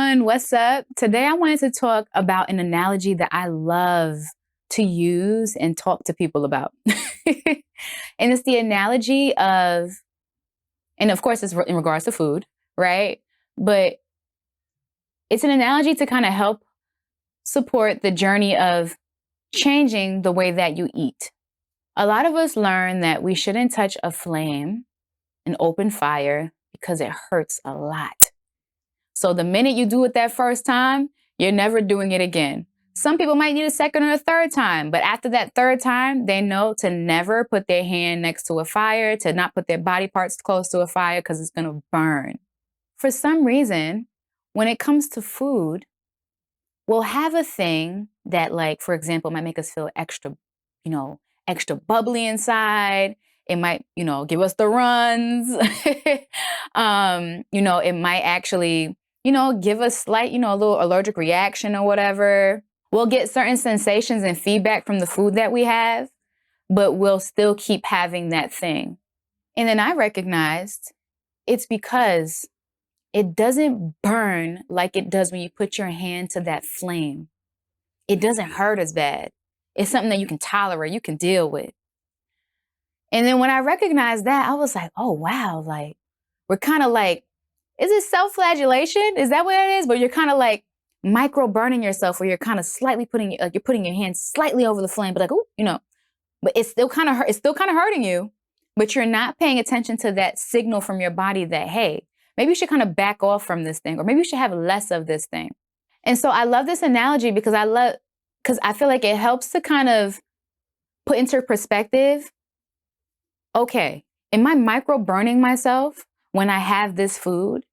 everyone, what's up? Today I wanted to talk about an analogy that I love to use and talk to people about. And it's the analogy of, and of course it's in regards to food, right? But it's an analogy to kind of help support the journey of changing the way that you eat. A lot of us learn that we shouldn't touch a flame, an open fire, because it hurts a lot. So the minute you do it that first time, you're never doing it again. Some people might need a second or a third time, but after that third time, they know to never put their hand next to a fire, to not put their body parts close to a fire because it's going to burn. For some reason, when it comes to food, we'll have a thing that, like, for example, might make us feel extra, extra bubbly inside. It might, give us the runs. It might actually, give us slight, a little allergic reaction or whatever. We'll get certain sensations and feedback from the food that we have, but we'll still keep having that thing. And then I recognized it's because it doesn't burn like it does when you put your hand to that flame. It doesn't hurt as bad. It's something that you can tolerate, you can deal with. And then when I recognized that, I was like, oh, wow, like, we're kind of like, is it self-flagellation? Is that what it is? But you're kind of like micro-burning yourself, where you're kind of slightly putting your hand slightly over the flame, but but it's still kind of hurting you, but you're not paying attention to that signal from your body that, hey, maybe you should kind of back off from this thing, or maybe you should have less of this thing. And so I love this analogy because I feel like it helps to kind of put into perspective, okay, am I micro-burning myself when I have this food?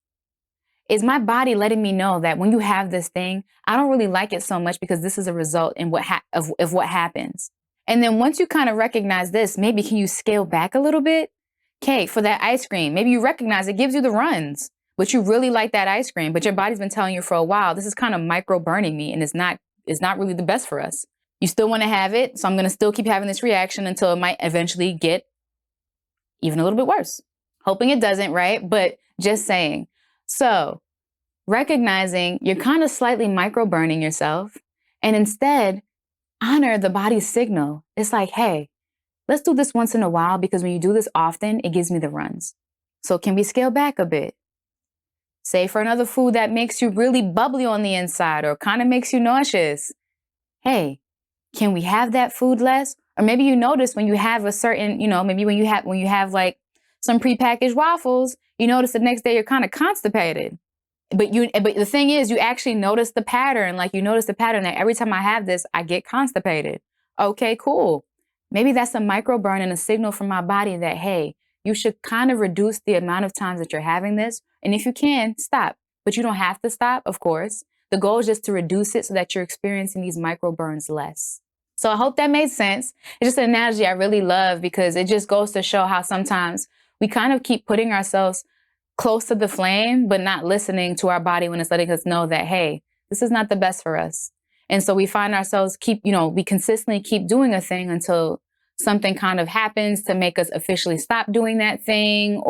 Is my body letting me know that when you have this thing, I don't really like it so much because this is a result of what happens? And then once you kind of recognize this, maybe can you scale back a little bit? Okay, for that ice cream, maybe you recognize it gives you the runs, but you really like that ice cream, but your body's been telling you for a while, this is kind of micro-burning me, and it's not really the best for us. You still want to have it, so I'm going to still keep having this reaction until it might eventually get even a little bit worse. Hoping it doesn't, right? But just saying. So recognizing you're kind of slightly micro-burning yourself, and instead honor the body's signal. It's like, hey, let's do this once in a while, because when you do this often, it gives me the runs. So can we scale back a bit? Say for another food that makes you really bubbly on the inside or kind of makes you nauseous. Hey, can we have that food less? Or maybe you notice when you have a certain, maybe when you have like some prepackaged waffles, you notice the next day you're kind of constipated. But the thing is, you actually notice the pattern. Like, you notice the pattern that every time I have this, I get constipated. Okay, cool. Maybe that's a microburn and a signal from my body that, hey, you should kind of reduce the amount of times that you're having this. And if you can, stop. But you don't have to stop, of course. The goal is just to reduce it so that you're experiencing these microburns less. So I hope that made sense. It's just an analogy I really love, because it just goes to show how sometimes we kind of keep putting ourselves close to the flame, but not listening to our body when it's letting us know that, hey, this is not the best for us. And so we find ourselves we consistently keep doing a thing until something kind of happens to make us officially stop doing that thing.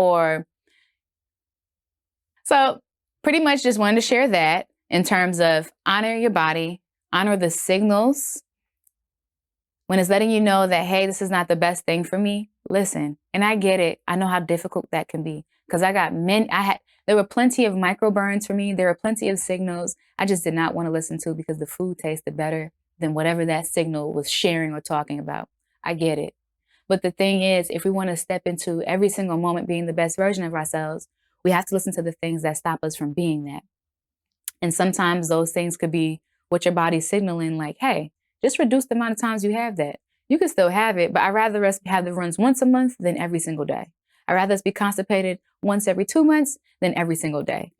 So pretty much just wanted to share that in terms of honor your body, honor the signals. When it's letting you know that, hey, this is not the best thing for me, listen. And I get it. I know how difficult that can be, because there were plenty of microburns for me. There were plenty of signals I just did not want to listen to, because the food tasted better than whatever that signal was sharing or talking about. I get it. But the thing is, if we want to step into every single moment being the best version of ourselves, we have to listen to the things that stop us from being that. And sometimes those things could be what your body's signaling, like, hey, just reduce the amount of times you have that. You can still have it, but I'd rather us have the runs once a month than every single day. I'd rather us be constipated once every 2 months than every single day,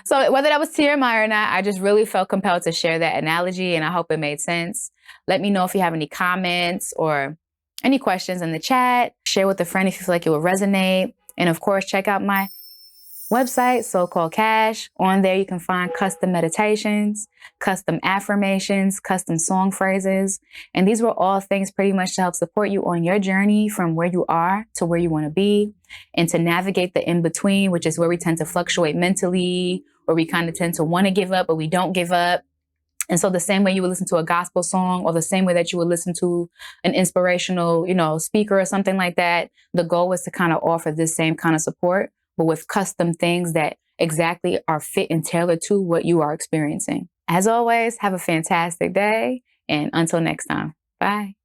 So whether that was TMI or not, I just really felt compelled to share that analogy, and I hope it made sense. Let me know if you have any comments or any questions in the chat. Share with a friend if you feel like it will resonate. And of course, check out my website, So Called Cash. On there, you can find custom meditations, custom affirmations, custom song phrases. And these were all things pretty much to help support you on your journey from where you are to where you want to be, and to navigate the in-between, which is where we tend to fluctuate mentally, or we kind of tend to want to give up, but we don't give up. And so the same way you would listen to a gospel song, or the same way that you would listen to an inspirational, speaker or something like that, the goal was to kind of offer this same kind of support, but with custom things that exactly are fit and tailored to what you are experiencing. As always, have a fantastic day. And until next time, bye.